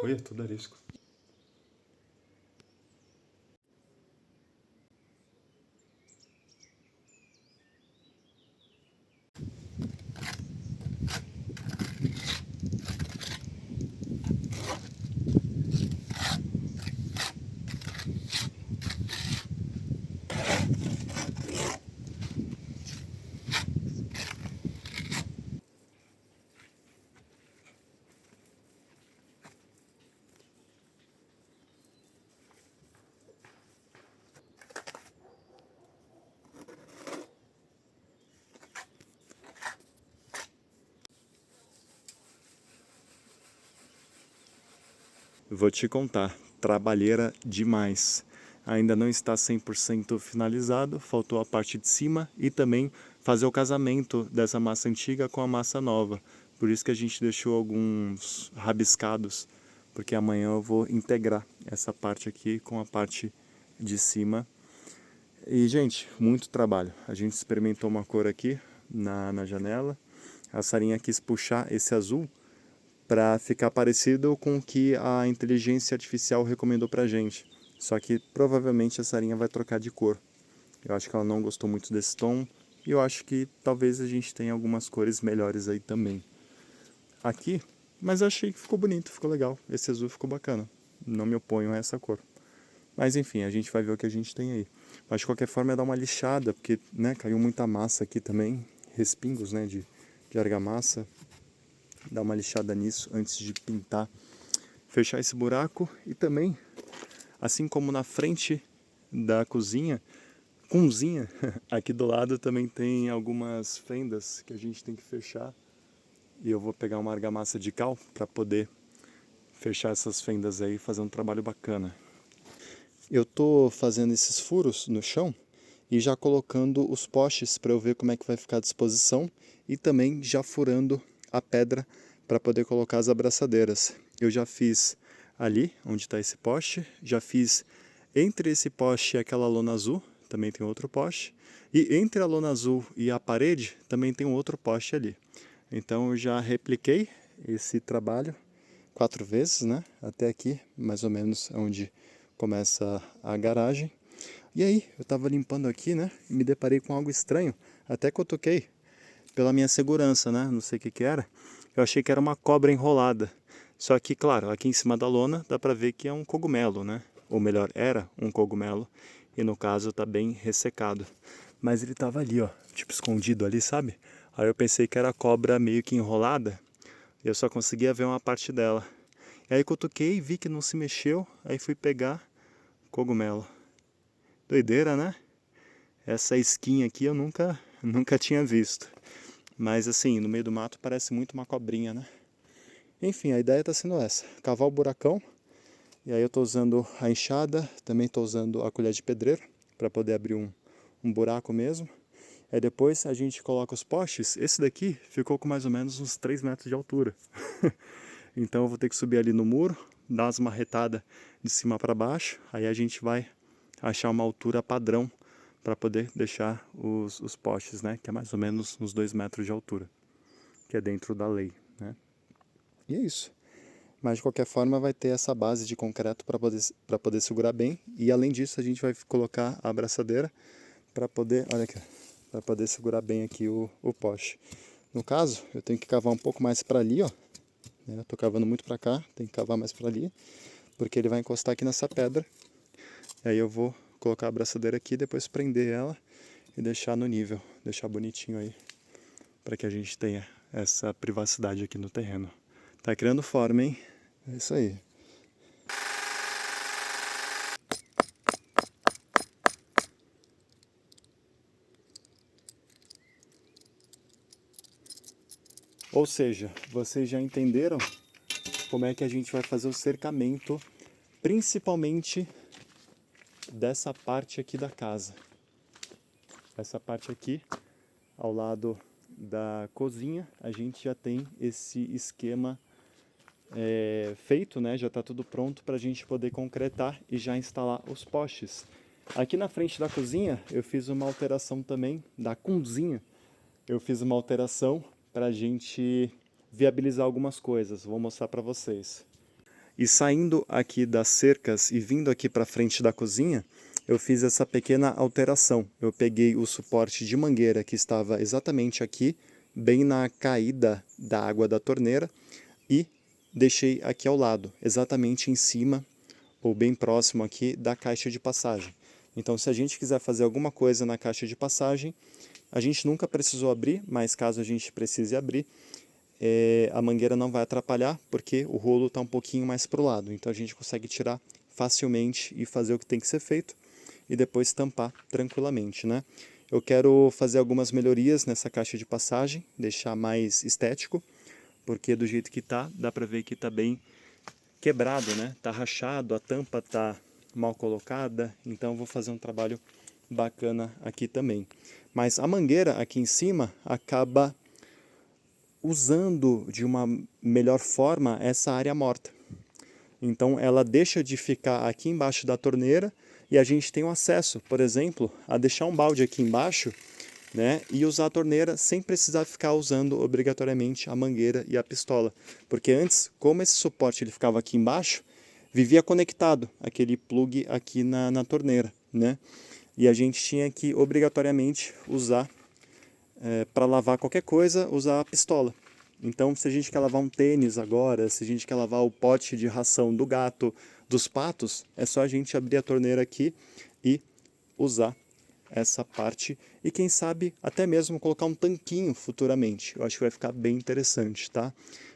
Olha, tudo arisco. Vou te contar, trabalheira demais. Ainda não está 100% finalizado, faltou a parte de cima e também fazer o casamento dessa massa antiga com a massa nova. Por isso que a gente deixou alguns rabiscados, porque amanhã eu vou integrar essa parte aqui com a parte de cima. E, gente, muito trabalho. A gente experimentou uma cor aqui na janela. A Sarinha quis puxar esse azul para ficar parecido com o que a inteligência artificial recomendou pra gente. Só que provavelmente a Sarinha vai trocar de cor. Eu acho que ela não gostou muito desse tom e eu acho que talvez a gente tenha algumas cores melhores aí também. Aqui, mas eu achei que ficou bonito, ficou legal. Esse azul ficou bacana. Não me oponho a essa cor. Mas enfim, a gente vai ver o que a gente tem aí. Mas de qualquer forma é dar uma lixada, porque né, caiu muita massa aqui também. Respingos né, de argamassa. Dar uma lixada nisso antes de pintar, fechar esse buraco e também, assim como na frente da cozinha, aqui do lado também tem algumas fendas que a gente tem que fechar e eu vou pegar uma argamassa de cal para poder fechar essas fendas aí e fazer um trabalho bacana. Eu tô fazendo esses furos no chão e já colocando os postes para eu ver como é que vai ficar a disposição e também já furando a pedra para poder colocar as abraçadeiras. Eu já fiz ali, onde está esse poste, já fiz entre esse poste e aquela lona azul, também tem outro poste, e entre a lona azul e a parede também tem um outro poste ali. Então eu já repliquei esse trabalho 4 vezes, né? Até aqui, mais ou menos onde começa a garagem. E aí, eu estava limpando aqui, né? E me deparei com algo estranho. Até que eu toquei pela minha segurança, né? Não sei o que que era. Eu achei que era uma cobra enrolada. Só que, claro, aqui em cima da lona dá pra ver que é um cogumelo, né? Ou melhor, era um cogumelo. E no caso tá bem ressecado. Mas ele tava ali, ó. Tipo escondido ali, sabe? Aí eu pensei que era cobra meio que enrolada. E eu só conseguia ver uma parte dela. E aí cutuquei, vi que não se mexeu. Aí fui pegar cogumelo. Doideira, né? Essa skin aqui eu nunca tinha visto. Mas assim, no meio do mato parece muito uma cobrinha, né? Enfim, a ideia tá sendo essa. Cavar o buracão. E aí eu tô usando a enxada, também tô usando a colher de pedreiro para poder abrir um buraco mesmo. Aí depois a gente coloca os postes. Esse daqui ficou com mais ou menos uns 3 metros de altura. Então eu vou ter que subir ali no muro, dar umas marretadas de cima para baixo. Aí a gente vai achar uma altura padrão para poder deixar os postes, né? Que é mais ou menos uns 2 metros de altura, que é dentro da lei, né? E é isso. Mas de qualquer forma vai ter essa base de concreto para poder segurar bem. E além disso a gente vai colocar a abraçadeira para poder, olha aqui, para poder segurar bem aqui o poste. No caso, eu tenho que cavar um pouco mais para ali, ó. Eu tô cavando muito para cá, tem que cavar mais para ali, porque ele vai encostar aqui nessa pedra. E aí eu vou colocar a abraçadeira aqui, depois prender ela e deixar no nível, deixar bonitinho aí, para que a gente tenha essa privacidade aqui no terreno. Tá criando forma, hein? É isso aí. Ou seja, vocês já entenderam como é que a gente vai fazer o cercamento, principalmente dessa parte aqui da casa. Essa parte aqui, ao lado da cozinha, a gente já tem esse esquema feito, né? Já está tudo pronto para a gente poder concretar e já instalar os postes. Aqui na frente da cozinha eu fiz uma alteração também, da cozinha, eu fiz uma alteração para a gente viabilizar algumas coisas, vou mostrar para vocês. E saindo aqui das cercas e vindo aqui para frente da cozinha, eu fiz essa pequena alteração. Eu peguei o suporte de mangueira que estava exatamente aqui, bem na caída da água da torneira, e deixei aqui ao lado, exatamente em cima, ou bem próximo aqui da caixa de passagem. Então, se a gente quiser fazer alguma coisa na caixa de passagem, a gente nunca precisou abrir, mas caso a gente precise abrir, a mangueira não vai atrapalhar, porque o rolo está um pouquinho mais para o lado. Então a gente consegue tirar facilmente e fazer o que tem que ser feito e depois tampar tranquilamente, né? Eu quero fazer algumas melhorias nessa caixa de passagem, deixar mais estético, porque do jeito que tá, dá para ver que tá bem quebrado, né? Tá rachado, a tampa tá mal colocada, então vou fazer um trabalho bacana aqui também. Mas a mangueira aqui em cima acaba usando de uma melhor forma essa área morta. Então ela deixa de ficar aqui embaixo da torneira e a gente tem o acesso, por exemplo, a deixar um balde aqui embaixo, né, e usar a torneira sem precisar ficar usando obrigatoriamente a mangueira e a pistola. Porque antes, como esse suporte ele ficava aqui embaixo, vivia conectado aquele plug aqui na torneira, né? E a gente tinha que obrigatoriamente usar, para lavar qualquer coisa, usar a pistola. Então, se a gente quer lavar um tênis agora, se a gente quer lavar o pote de ração do gato, dos patos, é só a gente abrir a torneira aqui e usar essa parte. E quem sabe até mesmo colocar um tanquinho futuramente. Eu acho que vai ficar bem interessante, tá?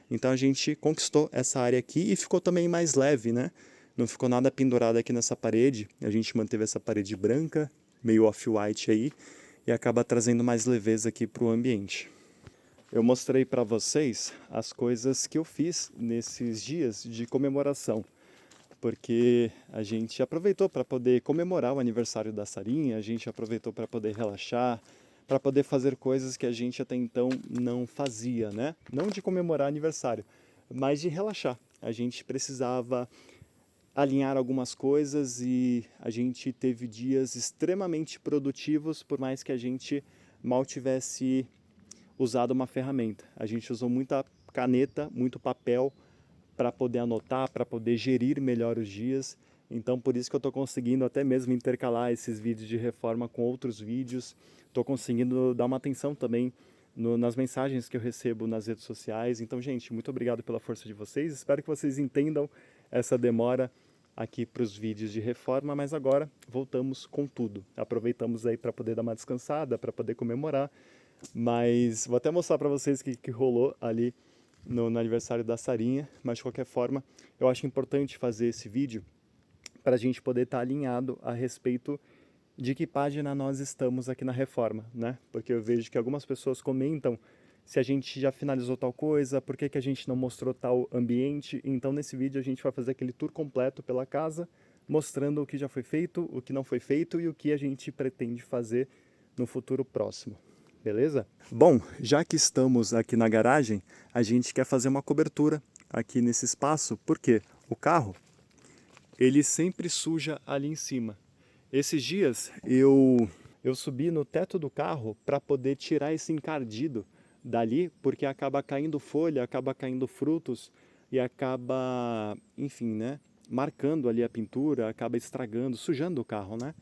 Então a gente conquistou essa área aqui e ficou também mais leve, né? Não ficou nada pendurado aqui nessa parede. A gente manteve essa parede branca, meio off-white aí, e acaba trazendo mais leveza aqui para o ambiente. Eu mostrei para vocês as coisas que eu fiz nesses dias de comemoração, porque a gente aproveitou para poder comemorar o aniversário da Sarinha, a gente aproveitou para poder relaxar, para poder fazer coisas que a gente até então não fazia, né? Não de comemorar aniversário, mas de relaxar. A gente precisava alinhar algumas coisas e a gente teve dias extremamente produtivos, por mais que a gente mal tivesse usado uma ferramenta. A gente usou muita caneta, muito papel para poder anotar, para poder gerir melhor os dias. Então, por isso que eu estou conseguindo até mesmo intercalar esses vídeos de reforma com outros vídeos. Estou conseguindo dar uma atenção também nas mensagens que eu recebo nas redes sociais. Então, gente, muito obrigado pela força de vocês. Espero que vocês entendam essa demora aqui para os vídeos de reforma, mas agora voltamos com tudo. Aproveitamos aí para poder dar uma descansada, para poder comemorar. Mas vou até mostrar para vocês o que rolou ali no aniversário da Sarinha. Mas de qualquer forma, eu acho importante fazer esse vídeo para a gente poder estar alinhado a respeito de que página nós estamos aqui na reforma, né? Porque eu vejo que algumas pessoas comentam se a gente já finalizou tal coisa, por que a gente não mostrou tal ambiente. Então nesse vídeo a gente vai fazer aquele tour completo pela casa, mostrando o que já foi feito, o que não foi feito e o que a gente pretende fazer no futuro próximo. Beleza? Bom, já que estamos aqui na garagem, a gente quer fazer uma cobertura aqui nesse espaço, porque o carro, ele sempre suja ali em cima. Esses dias eu subi no teto do carro para poder tirar esse encardido dali, porque acaba caindo folha, acaba caindo frutos e acaba, enfim, né, marcando ali a pintura, acaba estragando, sujando o carro, né?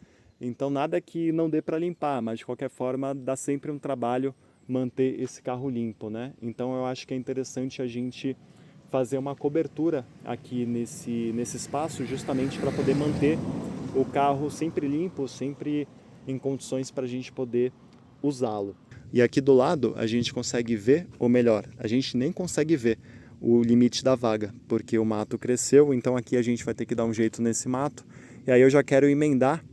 Então nada que não dê para limpar, mas de qualquer forma dá sempre um trabalho manter esse carro limpo, né? Então eu acho que é interessante a gente fazer uma cobertura aqui nesse espaço justamente para poder manter o carro sempre limpo, sempre em condições para a gente poder usá-lo. E aqui do lado a gente consegue ver, ou melhor, a gente nem consegue ver o limite da vaga, porque o mato cresceu, então aqui a gente vai ter que dar um jeito nesse mato. E aí eu já quero emendar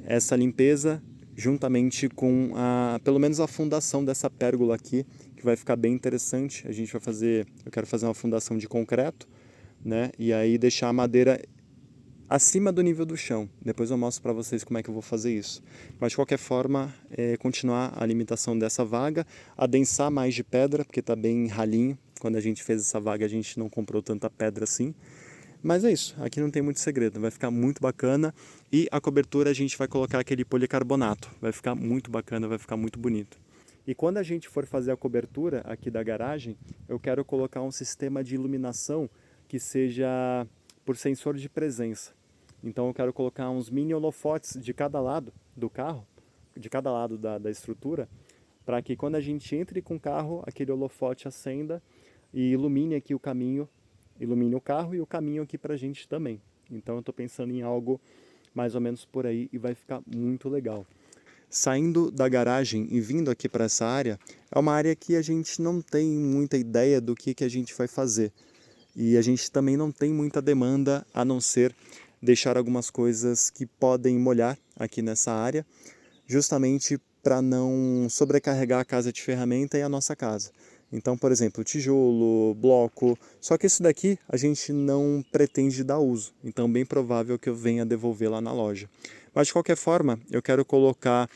essa limpeza juntamente com pelo menos a fundação dessa pérgola aqui, que vai ficar bem interessante. A gente vai fazer, eu quero fazer uma fundação de concreto, né? E aí deixar a madeira acima do nível do chão. Depois eu mostro para vocês como é que eu vou fazer isso. Mas de qualquer forma, continuar a limitação dessa vaga, adensar mais de pedra, porque está bem ralinho. Quando a gente fez essa vaga a gente não comprou tanta pedra assim. Mas é isso, aqui não tem muito segredo, vai ficar muito bacana. E a cobertura a gente vai colocar aquele policarbonato, vai ficar muito bacana, vai ficar muito bonito. E quando a gente for fazer a cobertura aqui da garagem, eu quero colocar um sistema de iluminação que seja por sensor de presença. Então eu quero colocar uns mini holofotes de cada lado do carro, de cada lado da estrutura, para que quando a gente entre com o carro, aquele holofote acenda e ilumine aqui o caminho, ilumine o carro e o caminho aqui para a gente também. Então eu estou pensando em algo mais ou menos por aí e vai ficar muito legal. Saindo da garagem e vindo aqui para essa área, é uma área que a gente não tem muita ideia do que a gente vai fazer. E a gente também não tem muita demanda, a não ser deixar algumas coisas que podem molhar aqui nessa área, justamente para não sobrecarregar a casa de ferramenta e a nossa casa. Então, por exemplo, tijolo, bloco, só que isso daqui a gente não pretende dar uso, então bem provável que eu venha devolver lá na loja. Mas de qualquer forma, eu quero colocar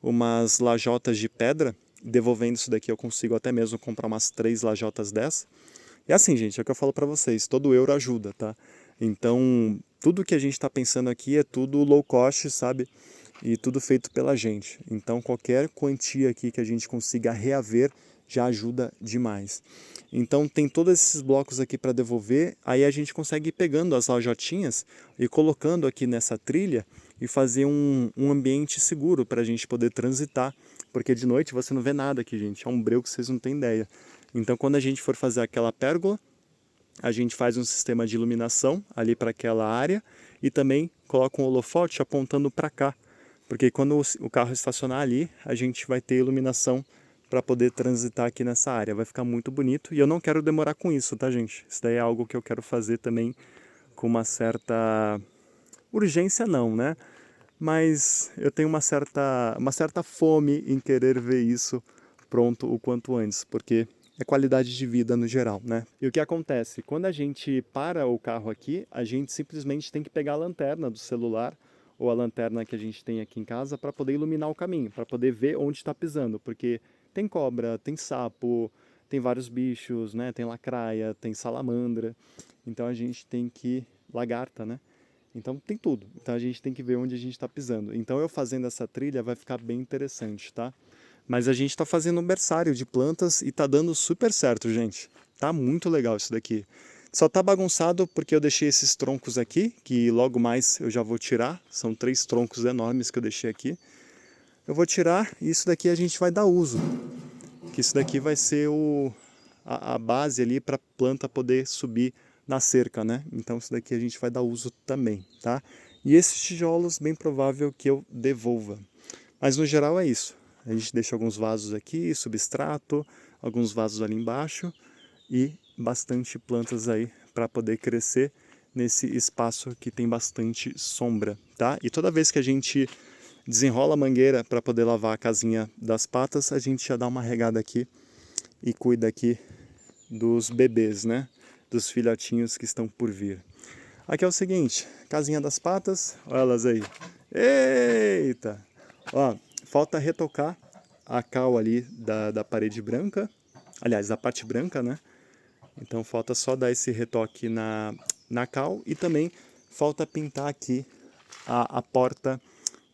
umas lajotas de pedra, devolvendo isso daqui eu consigo até mesmo comprar umas 3 lajotas dessa. E assim, gente, é o que eu falo para vocês, todo euro ajuda, tá? Então, tudo que a gente está pensando aqui é tudo low cost, sabe? E tudo feito pela gente. Então, qualquer quantia aqui que a gente consiga reaver já ajuda demais. Então, tem todos esses blocos aqui para devolver, aí a gente consegue ir pegando as lajotinhas e colocando aqui nessa trilha e fazer um ambiente seguro para a gente poder transitar, porque de noite você não vê nada aqui, gente, é um breu que vocês não têm ideia. Então, quando a gente for fazer aquela pérgola, a gente faz um sistema de iluminação ali para aquela área e também coloca um holofote apontando para cá, porque quando o carro estacionar ali, a gente vai ter iluminação para poder transitar aqui nessa área. Vai ficar muito bonito e eu não quero demorar com isso, tá, gente? Isso daí é algo que eu quero fazer também com uma certa urgência, não, né? Mas eu tenho uma certa fome em querer ver isso pronto o quanto antes, porque é qualidade de vida no geral, né? E o que acontece? Quando a gente para o carro aqui, a gente simplesmente tem que pegar a lanterna do celular ou a lanterna que a gente tem aqui em casa para poder iluminar o caminho, para poder ver onde está pisando, porque tem cobra, tem sapo, tem vários bichos, né? Tem lacraia, tem salamandra, então a gente tem que lagarta, né? Então tem tudo. Então a gente tem que ver onde a gente está pisando. Então eu fazendo essa trilha vai ficar bem interessante, tá? Mas a gente está fazendo um berçário de plantas e tá dando super certo, gente. Tá muito legal isso daqui. Só tá bagunçado porque eu deixei esses troncos aqui, que logo mais eu já vou tirar. São 3 troncos enormes que eu deixei aqui. Eu vou tirar e isso daqui a gente vai dar uso. Que isso daqui vai ser a base ali para a planta poder subir na cerca, né? Então isso daqui a gente vai dar uso também, tá? E esses tijolos, bem provável que eu devolva. Mas no geral é isso. A gente deixa alguns vasos aqui, substrato, alguns vasos ali embaixo e bastante plantas aí para poder crescer nesse espaço que tem bastante sombra, tá? E toda vez que a gente desenrola a mangueira para poder lavar a casinha das patas, a gente já dá uma regada aqui e cuida aqui dos bebês, né? Dos filhotinhos que estão por vir. Aqui é o seguinte, casinha das patas, olha elas aí. Eita! Ó, falta retocar a cal ali da parede branca, aliás, da parte branca, né? Então falta só dar esse retoque na cal e também falta pintar aqui a porta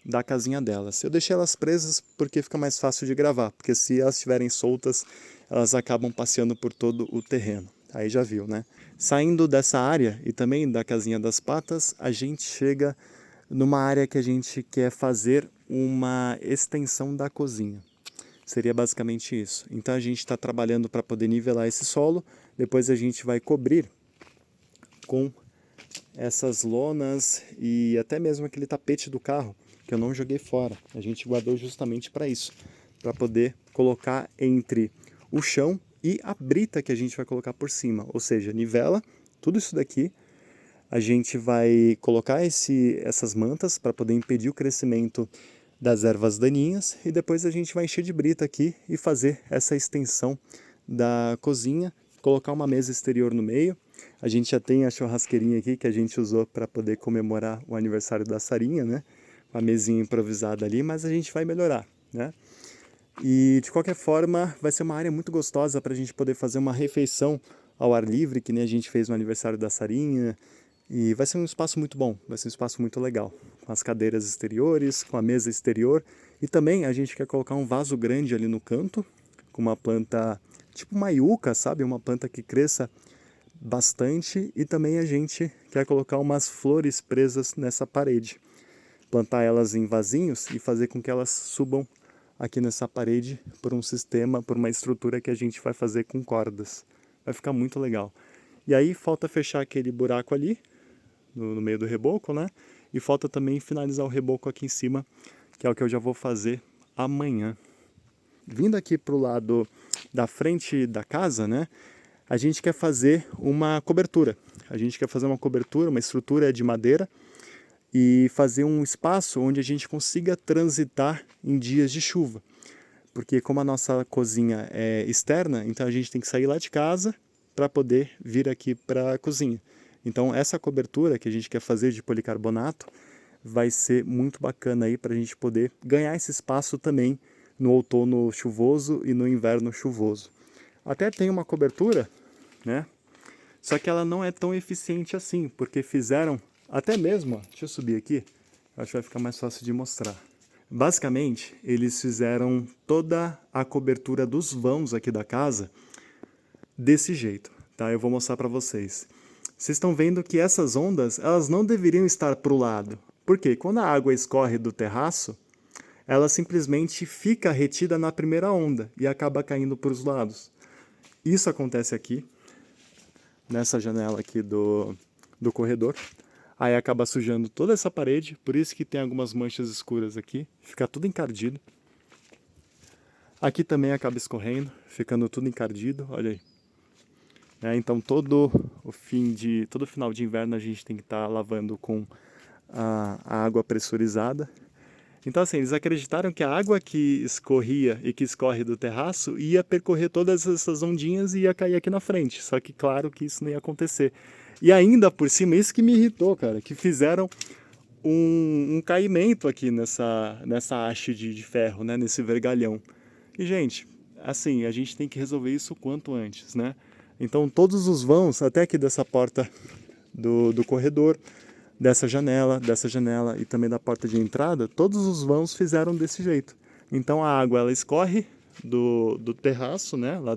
da casinha delas. Eu deixei elas presas porque fica mais fácil de gravar, porque se elas estiverem soltas, elas acabam passeando por todo o terreno. Aí já viu, né? Saindo dessa área e também da casinha das patas, a gente chega numa área que a gente quer fazer uma extensão da cozinha. Seria basicamente isso. Então a gente está trabalhando para poder nivelar esse solo, depois a gente vai cobrir com essas lonas e até mesmo aquele tapete do carro, que eu não joguei fora. A gente guardou justamente para isso, para poder colocar entre o chão e a brita que a gente vai colocar por cima, ou seja, nivela tudo isso daqui. A gente vai colocar essas mantas para poder impedir o crescimento das ervas daninhas e depois a gente vai encher de brita aqui e fazer essa extensão da cozinha, colocar uma mesa exterior no meio. A gente já tem a churrasqueirinha aqui que a gente usou para poder comemorar o aniversário da Sarinha, né? Uma mesinha improvisada ali, mas a gente vai melhorar, né? E de qualquer forma, vai ser uma área muito gostosa para a gente poder fazer uma refeição ao ar livre, que nem a gente fez no aniversário da Sarinha. E vai ser um espaço muito bom, vai ser um espaço muito legal, com as cadeiras exteriores, com a mesa exterior. E também a gente quer colocar um vaso grande ali no canto, com uma planta tipo uma iuca, sabe? Uma planta que cresça bastante e também a gente quer colocar umas flores presas nessa parede. Plantar elas em vasinhos e fazer com que elas subam aqui nessa parede por um sistema, por uma estrutura que a gente vai fazer com cordas. Vai ficar muito legal. E aí falta fechar aquele buraco ali, no meio do reboco, né? E falta também finalizar o reboco aqui em cima, que é o que eu já vou fazer amanhã. Vindo aqui pro lado da frente da casa, né? A gente quer fazer uma cobertura. A gente quer fazer uma cobertura, uma estrutura de madeira e fazer um espaço onde a gente consiga transitar em dias de chuva. Porque como a nossa cozinha é externa, então a gente tem que sair lá de casa para poder vir aqui para a cozinha. Então essa cobertura que a gente quer fazer de policarbonato vai ser muito bacana aí para a gente poder ganhar esse espaço também no outono chuvoso e no inverno chuvoso. Até tem uma cobertura, né? Só que ela não é tão eficiente assim, porque fizeram até mesmo, ó, deixa eu subir aqui, acho que vai ficar mais fácil de mostrar. Basicamente, eles fizeram toda a cobertura dos vãos aqui da casa desse jeito, tá? Eu vou mostrar para vocês. Vocês estão vendo que essas ondas, elas não deveriam estar para o lado. Por quê? Quando a água escorre do terraço, ela simplesmente fica retida na primeira onda e acaba caindo para os lados. Isso acontece aqui, nessa janela aqui do corredor. Aí acaba sujando toda essa parede, por isso que tem algumas manchas escuras aqui, fica tudo encardido. Aqui também acaba escorrendo, ficando tudo encardido, olha aí. Então todo final de inverno a gente tem que estar lavando com a água pressurizada. Então assim, eles acreditaram que a água que escorria e que escorre do terraço ia percorrer todas essas ondinhas e ia cair aqui na frente. Só que claro que isso não ia acontecer. E ainda por cima, isso que me irritou, cara, que fizeram um caimento aqui nessa haste de ferro, né, nesse vergalhão. E gente, assim, a gente tem que resolver isso o quanto antes, né? Então todos os vãos, até aqui dessa porta do corredor, dessa janela e também da porta de entrada, todos os vãos fizeram desse jeito. Então a água ela escorre do terraço, né, lá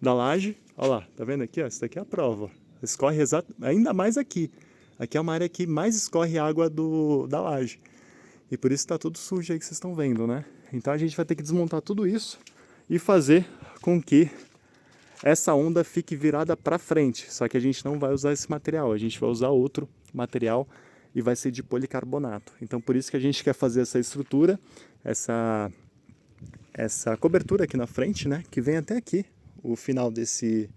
da laje. Olha lá, tá vendo aqui? Ó, essa daqui é a prova. Escorre ainda mais aqui. Aqui é uma área que mais escorre água da laje. E por isso está tudo sujo aí que vocês estão vendo, né? Então a gente vai ter que desmontar tudo isso e fazer com que essa onda fique virada para frente. Só que a gente não vai usar esse material, a gente vai usar outro material e vai ser de policarbonato. Então por isso que a gente quer fazer essa estrutura, essa cobertura aqui na frente, né? Que vem até aqui, o final desse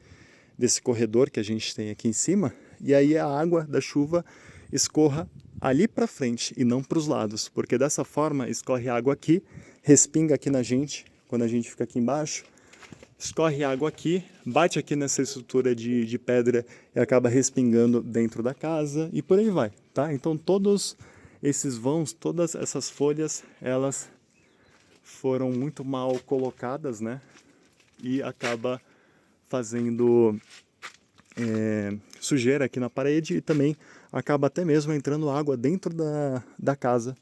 corredor que a gente tem aqui em cima. E aí a água da chuva escorra ali para frente e não para os lados, porque dessa forma escorre água aqui, respinga aqui na gente, quando a gente fica aqui embaixo, escorre água aqui, bate aqui nessa estrutura de pedra e acaba respingando dentro da casa e por aí vai, tá? Então todos esses vãos, todas essas folhas, elas foram muito mal colocadas, né? E acaba fazendo sujeira aqui na parede e também acaba até mesmo entrando água dentro da casa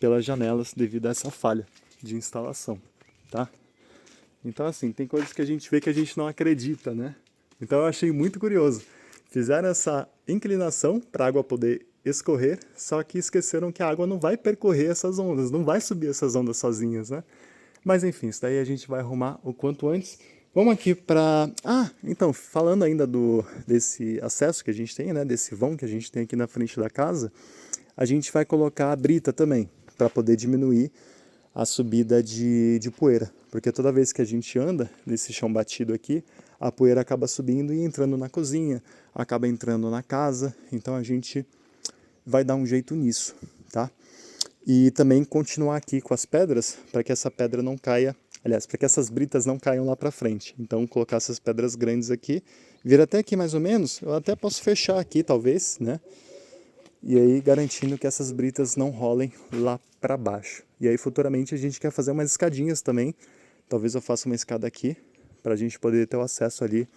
pelas janelas devido a essa falha de instalação, tá? Então assim, tem coisas que a gente vê que a gente não acredita, né? Então eu achei muito curioso. Fizeram essa inclinação para a água poder escorrer, só que esqueceram que a água não vai percorrer essas ondas, não vai subir essas ondas sozinhas, né? Mas enfim, isso daí a gente vai arrumar o quanto antes. Vamos aqui para... então, falando ainda desse acesso que a gente tem, né? Desse vão que a gente tem aqui na frente da casa, a gente vai colocar a brita também, para poder diminuir a subida de poeira. Porque toda vez que a gente anda nesse chão batido aqui, a poeira acaba subindo e entrando na cozinha, acaba entrando na casa, então a gente vai dar um jeito nisso, tá? E também continuar aqui com as pedras, para que essa pedra não caia, aliás, para que essas britas não caiam lá para frente. Então colocar essas pedras grandes aqui, vir até aqui mais ou menos, eu até posso fechar aqui talvez, né? E aí garantindo que essas britas não rolem lá para baixo. E aí futuramente a gente quer fazer umas escadinhas também, talvez eu faça uma escada aqui, para a gente poder ter o acesso ali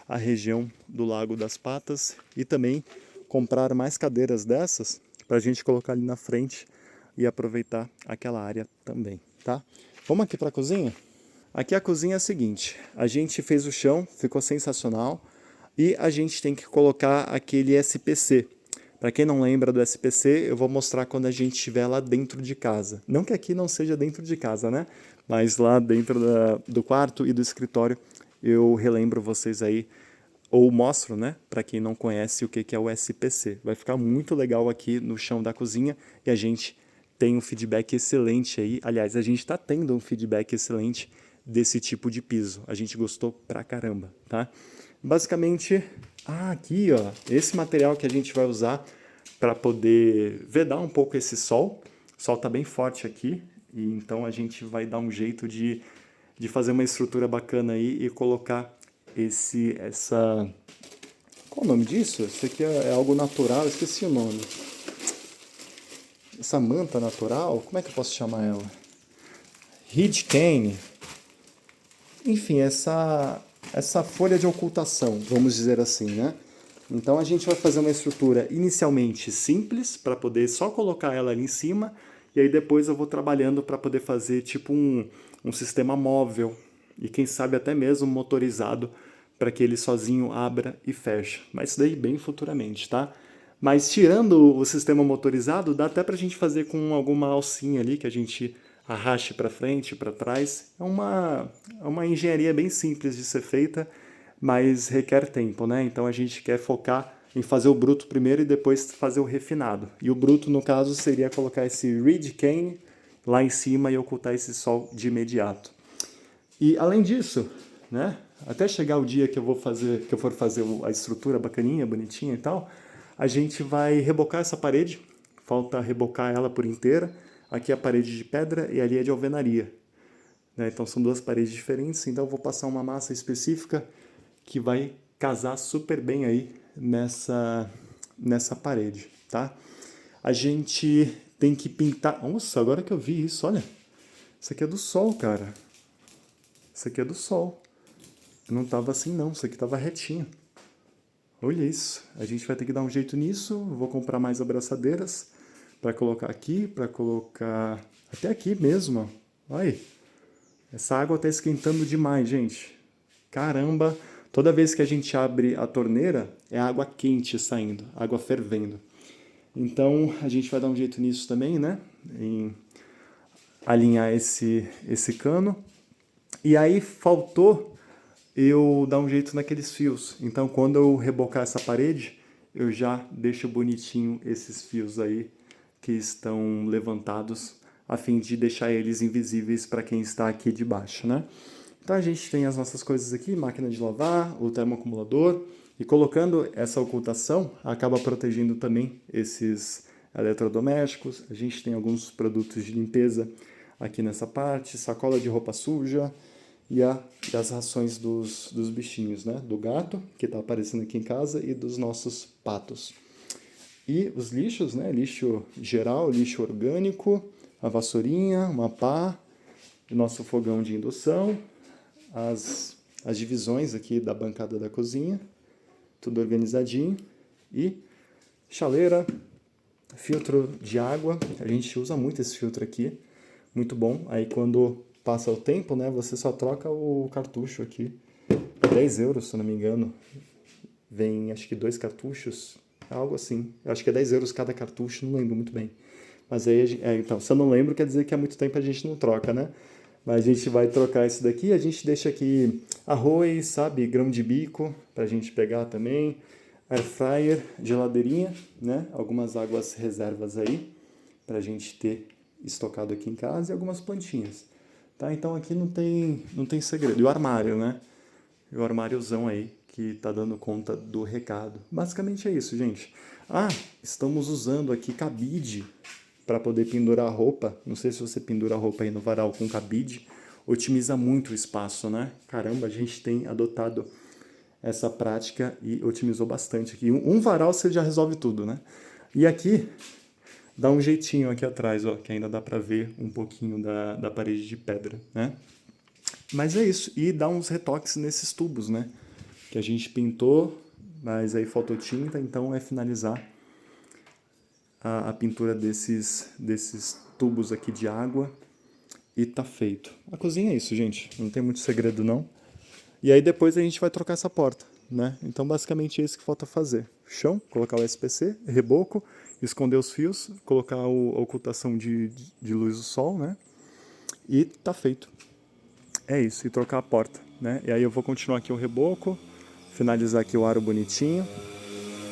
à região do Lago das Patas e também comprar mais cadeiras dessas para a gente colocar ali na frente e aproveitar aquela área também, tá? Vamos aqui para a cozinha? Aqui a cozinha é a seguinte, a gente fez o chão, ficou sensacional, E a gente tem que colocar aquele SPC. Para quem não lembra do SPC, eu vou mostrar quando a gente estiver lá dentro de casa. Não que aqui não seja dentro de casa, né? Mas lá dentro do quarto e do escritório, eu relembro vocês aí, ou mostro, né? Para quem não conhece o que é o SPC. Vai ficar muito legal aqui no chão da cozinha e a gente tem um feedback excelente aí. Aliás, a gente está tendo um feedback excelente desse tipo de piso. A gente gostou pra caramba, tá? Basicamente, aqui, ó, esse material que a gente vai usar para poder vedar um pouco esse sol. O sol tá bem forte aqui, e então a gente vai dar um jeito de fazer uma estrutura bacana aí e colocar essa... Qual o nome disso? Isso aqui é algo natural, eu esqueci o nome. Essa manta natural, como é que eu posso chamar ela? Ridge cane. Enfim, essa folha de ocultação, vamos dizer assim, né? Então a gente vai fazer uma estrutura inicialmente simples, para poder só colocar ela ali em cima, e aí depois eu vou trabalhando para poder fazer tipo um sistema móvel, e quem sabe até mesmo motorizado, para que ele sozinho abra e feche. Mas isso daí bem futuramente, tá? Mas tirando o sistema motorizado, dá até para a gente fazer com alguma alcinha ali, que a gente arraste para frente, para trás. É uma engenharia bem simples de ser feita, mas requer tempo, né? Então a gente quer focar em fazer o bruto primeiro e depois fazer o refinado. E o bruto, no caso, seria colocar esse reed cane lá em cima e ocultar esse sol de imediato. E além disso, né? Até chegar o dia que eu for fazer a estrutura bacaninha, bonitinha e tal, a gente vai rebocar essa parede. Falta rebocar ela por inteira. Aqui é a parede de pedra e ali é de alvenaria, né? Então são duas paredes diferentes, então eu vou passar uma massa específica que vai casar super bem aí nessa parede, tá? A gente tem que pintar... Nossa, agora que eu vi isso, olha. Isso aqui é do sol, cara. Isso aqui é do sol. Não tava assim não, isso aqui tava retinho. Olha isso. A gente vai ter que dar um jeito nisso. Vou comprar mais abraçadeiras para colocar aqui, para colocar até aqui mesmo. Olha, essa água tá esquentando demais, gente. Caramba, toda vez que a gente abre a torneira, é água quente saindo, água fervendo. Então, a gente vai dar um jeito nisso também, né? Em alinhar esse cano. E aí, faltou eu dar um jeito naqueles fios. Então, quando eu rebocar essa parede, eu já deixo bonitinho esses fios aí que estão levantados, a fim de deixar eles invisíveis para quem está aqui de baixo, né? Então a gente tem as nossas coisas aqui, máquina de lavar, o termoacumulador, e colocando essa ocultação, acaba protegendo também esses eletrodomésticos. A gente tem alguns produtos de limpeza aqui nessa parte, sacola de roupa suja e as rações dos bichinhos, né? Do gato, que está aparecendo aqui em casa, e dos nossos patos. E os lixos, né? Lixo geral, lixo orgânico, a vassourinha, uma pá, o nosso fogão de indução, as divisões aqui da bancada da cozinha, tudo organizadinho, e chaleira, filtro de água, a gente usa muito esse filtro aqui, muito bom. Aí quando passa o tempo, né, você só troca o cartucho aqui, 10 euros, se eu não me engano, vem acho que 2 cartuchos, algo assim, eu acho que é 10 euros cada cartucho, não lembro muito bem. Mas aí, então, se eu não lembro, quer dizer que há muito tempo a gente não troca, né? Mas a gente vai trocar isso daqui, a gente deixa aqui arroz, sabe, grão de bico, pra gente pegar também, air fryer, geladeirinha, né? Algumas águas reservas aí, pra gente ter estocado aqui em casa, e algumas plantinhas, tá? Então aqui não tem segredo. E o armário, né? E o armáriozão aí, que tá dando conta do recado. Basicamente é isso, gente. Estamos usando aqui cabide para poder pendurar a roupa. Não sei se você pendura a roupa aí no varal com cabide. Otimiza muito o espaço, né? Caramba, a gente tem adotado essa prática e otimizou bastante aqui. Um varal você já resolve tudo, né? E aqui, dá um jeitinho aqui atrás, ó, que ainda dá para ver um pouquinho da parede de pedra, né? Mas é isso. E dá uns retoques nesses tubos, né? Que a gente pintou, mas aí faltou tinta, então é finalizar a pintura desses tubos aqui de água e tá feito. A cozinha é isso, gente. Não tem muito segredo, não. E aí depois a gente vai trocar essa porta. né? Então basicamente é isso que falta fazer. Chão, colocar o SPC, reboco, esconder os fios, colocar a ocultação de luz do sol, né? E tá feito. É isso, e trocar a porta, né? E aí eu vou continuar aqui o reboco, finalizar aqui o aro bonitinho.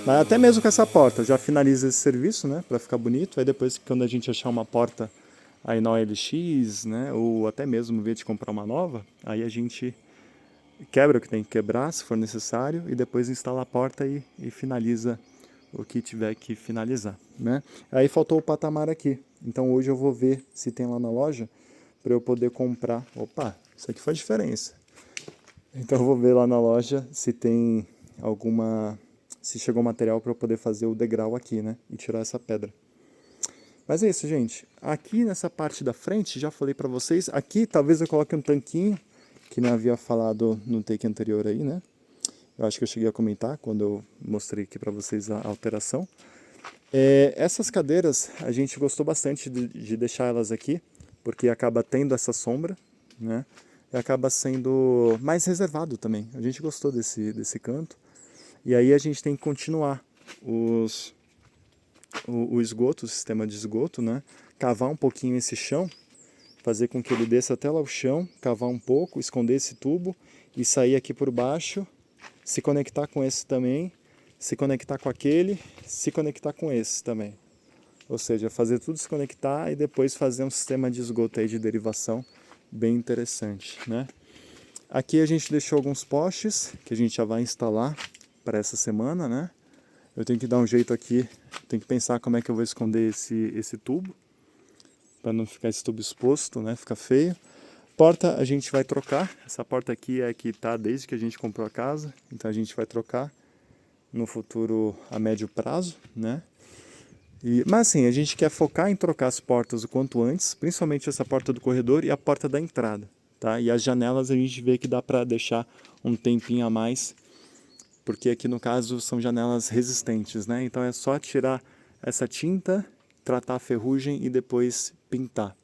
Mas até mesmo com essa porta, já finaliza esse serviço, né? Pra ficar bonito. Aí depois, quando a gente achar uma porta aí na OLX, né? Ou até mesmo em vez de comprar uma nova, aí a gente quebra o que tem que quebrar, se for necessário, e depois instala a porta e finaliza o que tiver que finalizar, né? Aí faltou o patamar aqui. Então hoje eu vou ver se tem lá na loja para eu poder comprar. Opa, isso aqui faz diferença. Então eu vou ver lá na loja se tem alguma... se chegou material para eu poder fazer o degrau aqui, né? E tirar essa pedra. Mas é isso, gente. Aqui nessa parte da frente, já falei para vocês, aqui talvez eu coloque um tanquinho, que não havia falado no take anterior aí, né? Eu acho que eu cheguei a comentar quando eu mostrei aqui para vocês a alteração. Essas cadeiras, a gente gostou bastante de deixar elas aqui, porque acaba tendo essa sombra, né? E acaba sendo mais reservado também. A gente gostou desse canto. E aí a gente tem que continuar o esgoto, o sistema de esgoto, né? Cavar um pouquinho esse chão, fazer com que ele desça até lá o chão, cavar um pouco, esconder esse tubo e sair aqui por baixo, se conectar com esse também, se conectar com aquele, se conectar com esse também. Ou seja, fazer tudo se conectar e depois fazer um sistema de esgoto aí de derivação bem interessante, né? Aqui a gente deixou alguns postes que a gente já vai instalar para essa semana, né? Eu tenho que dar um jeito aqui, tenho que pensar como é que eu vou esconder esse tubo, para não ficar esse tubo exposto, né? Fica feio. Porta a gente vai trocar, essa porta aqui é a que tá desde que a gente comprou a casa, então a gente vai trocar no futuro a médio prazo, né? Mas assim, a gente quer focar em trocar as portas o quanto antes, principalmente essa porta do corredor e a porta da entrada, tá? E as janelas a gente vê que dá para deixar um tempinho a mais, porque aqui no caso são janelas resistentes, né? Então é só tirar essa tinta, tratar a ferrugem e depois pintar.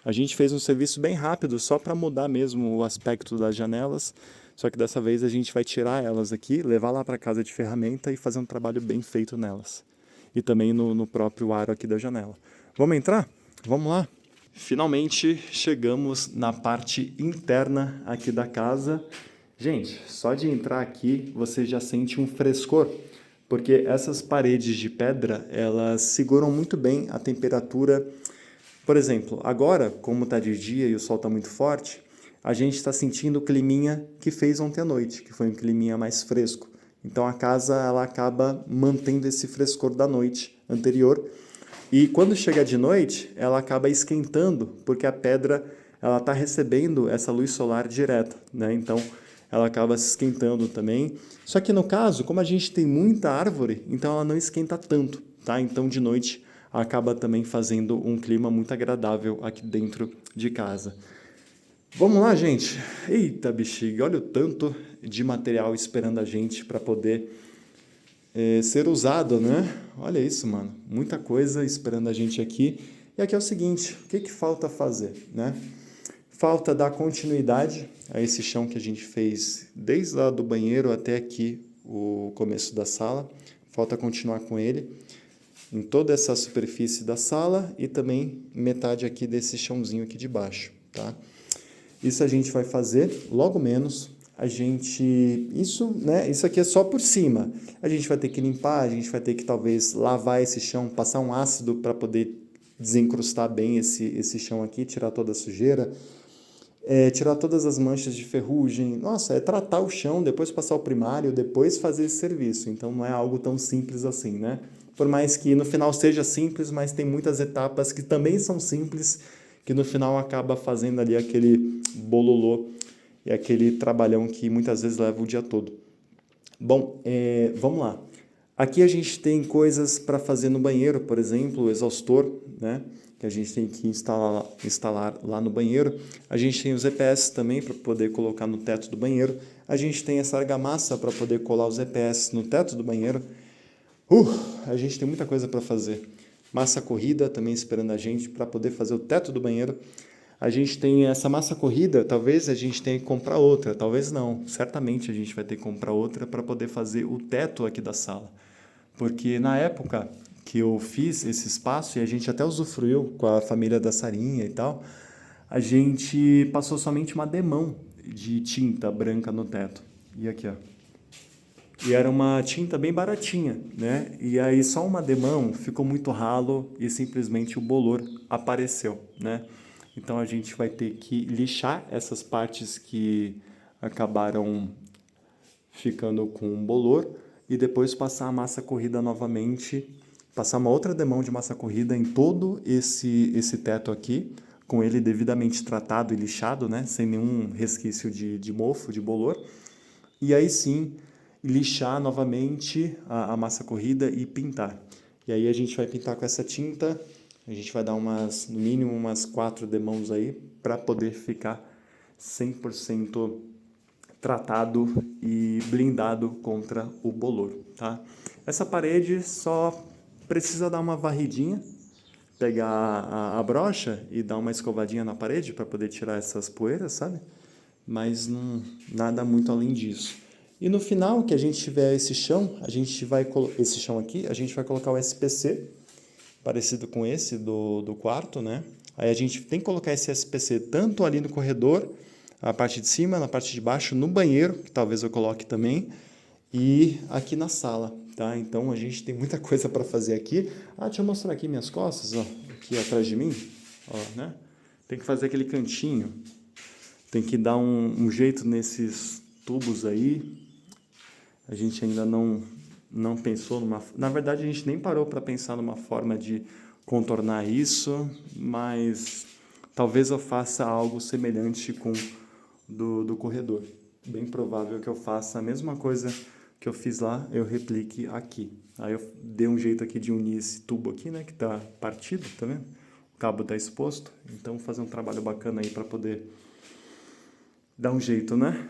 A gente fez um serviço bem rápido, só para mudar mesmo o aspecto das janelas, só que dessa vez a gente vai tirar elas aqui, levar lá para casa de ferramenta e fazer um trabalho bem feito nelas. E também no próprio aro aqui da janela. Vamos entrar? Vamos lá? Finalmente chegamos na parte interna aqui da casa. Gente, só de entrar aqui você já sente um frescor, porque essas paredes de pedra, elas seguram muito bem a temperatura. Por exemplo, agora, como está de dia e o sol está muito forte, a gente está sentindo o climinha que fez ontem à noite, que foi um climinha mais fresco. Então a casa ela acaba mantendo esse frescor da noite anterior. E quando chega de noite, ela acaba esquentando, porque a pedra ela está recebendo essa luz solar direta, né? Então ela acaba se esquentando também. Só que no caso, como a gente tem muita árvore, então ela não esquenta tanto, tá? Então de noite acaba também fazendo um clima muito agradável aqui dentro de casa. Vamos lá, gente. Eita bexiga, olha o tanto de material esperando a gente para poder ser usado, né? Olha isso, mano. Muita coisa esperando a gente aqui. E aqui é o seguinte, o que falta fazer, né? Falta dar continuidade a esse chão que a gente fez desde lá do banheiro até aqui o começo da sala. Falta continuar com ele em toda essa superfície da sala e também metade aqui desse chãozinho aqui de baixo, tá? Isso a gente vai fazer logo menos. Isso aqui é só por cima. A gente vai ter que limpar, a gente vai ter que talvez lavar esse chão, passar um ácido para poder desencrustar bem esse chão aqui, tirar toda a sujeira, tirar todas as manchas de ferrugem. Nossa, é tratar o chão, depois passar o primário, depois fazer esse serviço. Então não é algo tão simples assim, né? Por mais que no final seja simples, mas tem muitas etapas que também são simples, que no final acaba fazendo ali aquele bololô e aquele trabalhão que muitas vezes leva o dia todo. Bom, vamos lá. Aqui a gente tem coisas para fazer no banheiro, por exemplo, o exaustor, né? Que a gente tem que instalar lá no banheiro. A gente tem os EPS também para poder colocar no teto do banheiro. A gente tem essa argamassa para poder colar os EPS no teto do banheiro. A gente tem muita coisa para fazer. Massa corrida também esperando a gente para poder fazer o teto do banheiro. A gente tem essa massa corrida, talvez a gente tenha que comprar outra, talvez não. Certamente a gente vai ter que comprar outra para poder fazer o teto aqui da sala. Porque na época que eu fiz esse espaço, e a gente até usufruiu com a família da Sarinha e tal, a gente passou somente uma demão de tinta branca no teto. E aqui, ó. E era uma tinta bem baratinha, né? E aí só uma demão ficou muito ralo e simplesmente o bolor apareceu, né? Então a gente vai ter que lixar essas partes que acabaram ficando com bolor e depois passar a massa corrida novamente, passar uma outra demão de massa corrida em todo esse teto aqui, com ele devidamente tratado e lixado, né? Sem nenhum resquício de mofo, de bolor. E aí sim lixar novamente a massa corrida e pintar. E aí a gente vai pintar com essa tinta, a gente vai dar no mínimo umas 4 demãos aí para poder ficar 100% tratado e blindado contra o bolor, tá? Essa parede só precisa dar uma varridinha, pegar a brocha e dar uma escovadinha na parede para poder tirar essas poeiras, sabe? Mas não, nada muito além disso. E no final, que a gente tiver esse chão, esse chão aqui, a gente vai colocar o SPC, parecido com esse do quarto, né? Aí a gente tem que colocar esse SPC tanto ali no corredor, na parte de cima, na parte de baixo, no banheiro, que talvez eu coloque também, e aqui na sala, tá? Então a gente tem muita coisa para fazer aqui. Deixa eu mostrar aqui minhas costas, ó, aqui atrás de mim, ó, né? Tem que fazer aquele cantinho, tem que dar um jeito nesses tubos aí. A gente ainda não pensou numa... Na verdade, a gente nem parou para pensar numa forma de contornar isso, mas talvez eu faça algo semelhante com do corredor. Bem provável que eu faça a mesma coisa que eu fiz lá, eu replique aqui. Aí eu dei um jeito aqui de unir esse tubo aqui, né, que tá partido, tá vendo? O cabo tá exposto, então vou fazer um trabalho bacana aí para poder dar um jeito, né?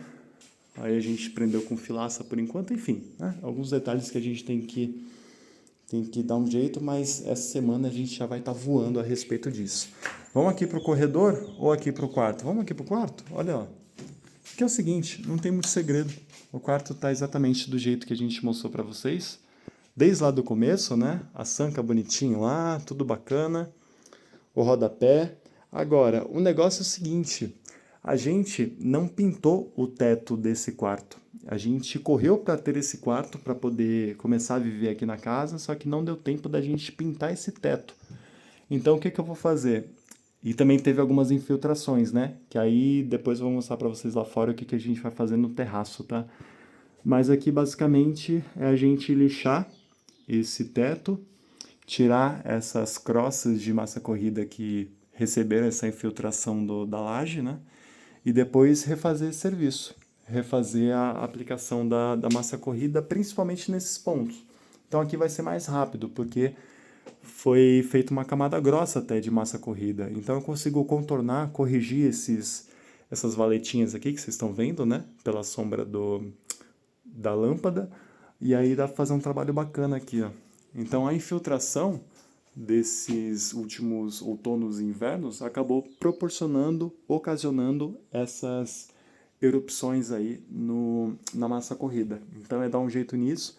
Aí a gente prendeu com filaça por enquanto, enfim, né? Alguns detalhes que a gente tem que dar um jeito, mas essa semana a gente já vai estar voando a respeito disso. Vamos aqui para o corredor ou aqui para o quarto? Vamos aqui para o quarto? Olha, ó. Que é o seguinte, não tem muito segredo. O quarto está exatamente do jeito que a gente mostrou para vocês. Desde lá do começo, né? A sanca bonitinho lá, tudo bacana. O rodapé. Agora, o negócio é o seguinte, a gente não pintou o teto desse quarto. A gente correu para ter esse quarto para poder começar a viver aqui na casa, só que não deu tempo da gente pintar esse teto. Então o que que eu vou fazer? E também teve algumas infiltrações, né? Que aí depois eu vou mostrar para vocês lá fora o que que a gente vai fazer no terraço, tá? Mas aqui basicamente é a gente lixar esse teto, tirar essas crostas de massa corrida que receberam essa infiltração da laje, né? E depois refazer esse serviço, refazer a aplicação da massa corrida, principalmente nesses pontos. Então aqui vai ser mais rápido, porque foi feita uma camada grossa até de massa corrida. Então eu consigo contornar, corrigir essas valetinhas aqui que vocês estão vendo, né? Pela sombra da lâmpada. E aí dá para fazer um trabalho bacana aqui, ó. Então a infiltração desses últimos outonos e invernos acabou ocasionando essas erupções aí na massa corrida. Então é dar um jeito nisso,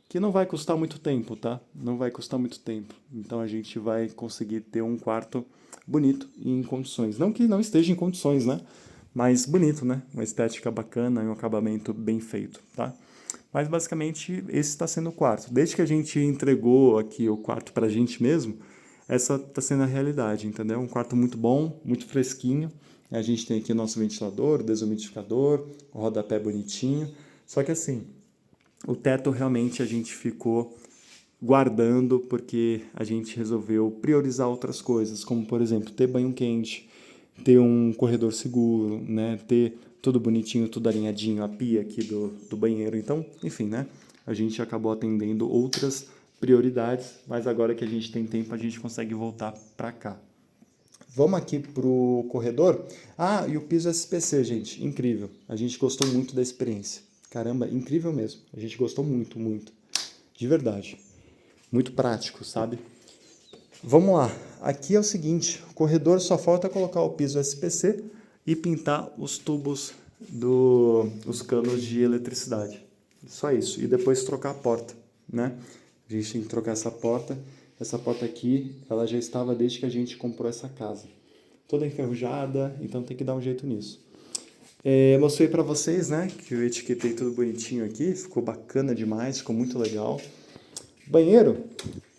que não vai custar muito tempo, tá? Não vai custar muito tempo. Então a gente vai conseguir ter um quarto bonito e em condições. Não que não esteja em condições, né? Mas bonito, né? Uma estética bacana e um acabamento bem feito, tá? Mas basicamente esse está sendo o quarto. Desde que a gente entregou aqui o quarto para a gente mesmo, essa está sendo a realidade, entendeu? Um quarto muito bom, muito fresquinho. A gente tem aqui o nosso ventilador, o desumidificador, o rodapé bonitinho. Só que assim, o teto realmente a gente ficou guardando porque a gente resolveu priorizar outras coisas, como por exemplo, ter banho quente, ter um corredor seguro, né? Ter tudo bonitinho, tudo alinhadinho, a pia aqui do banheiro. Então, enfim, né? A gente acabou atendendo outras prioridades, mas agora que a gente tem tempo, a gente consegue voltar para cá. Vamos aqui pro corredor. E o piso SPC, gente, incrível. A gente gostou muito da experiência. Caramba, incrível mesmo. A gente gostou muito, muito. De verdade. Muito prático, sabe? Vamos lá, aqui é o seguinte, o corredor só falta colocar o piso SPC e pintar os tubos os canos de eletricidade. Só isso, e depois trocar a porta, né? A gente tem que trocar essa porta aqui, ela já estava desde que a gente comprou essa casa. Toda enferrujada, então tem que dar um jeito nisso. Mostrei pra vocês, né, que eu etiquetei tudo bonitinho aqui, ficou bacana demais, ficou muito legal. Banheiro,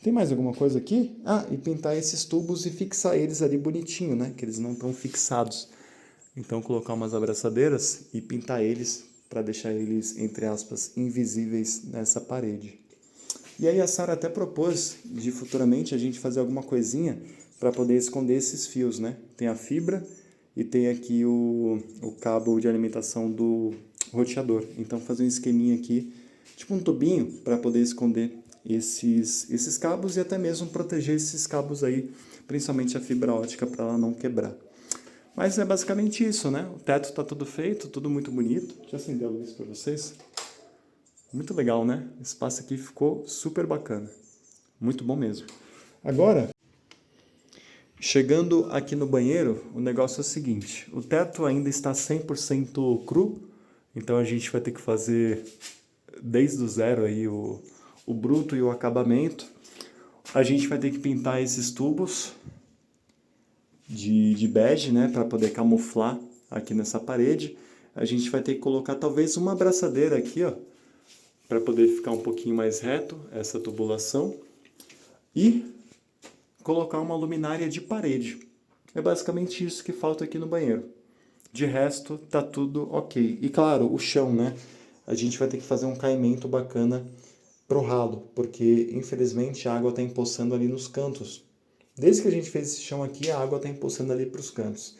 tem mais alguma coisa aqui? Ah, e pintar esses tubos e fixar eles ali bonitinho, né, que eles não estão fixados. Então colocar umas abraçadeiras e pintar eles para deixar eles, entre aspas, invisíveis nessa parede. E aí a Sara até propôs de futuramente a gente fazer alguma coisinha para poder esconder esses fios, né? Tem a fibra e tem aqui o cabo de alimentação do roteador. Então fazer um esqueminha aqui, tipo um tubinho, para poder esconder esses cabos e até mesmo proteger esses cabos aí, principalmente a fibra ótica, para ela não quebrar. Mas é basicamente isso, né? O teto está tudo feito, tudo muito bonito. Deixa eu acender a luz para vocês. Muito legal, né? O espaço aqui ficou super bacana. Muito bom mesmo. Agora, chegando aqui no banheiro, o negócio é o seguinte. O teto ainda está 100% cru, então a gente vai ter que fazer desde o zero aí o bruto e o acabamento. A gente vai ter que pintar esses tubos de bege, né, para poder camuflar aqui nessa parede. A gente vai ter que colocar talvez uma abraçadeira aqui, ó, para poder ficar um pouquinho mais reto essa tubulação e colocar uma luminária de parede. É basicamente isso que falta aqui no banheiro. De resto, tá tudo ok. E claro, o chão, né? A gente vai ter que fazer um caimento bacana pro ralo, porque infelizmente a água está empoçando ali nos cantos. Desde que a gente fez esse chão aqui, a água está empoçando ali para os cantos.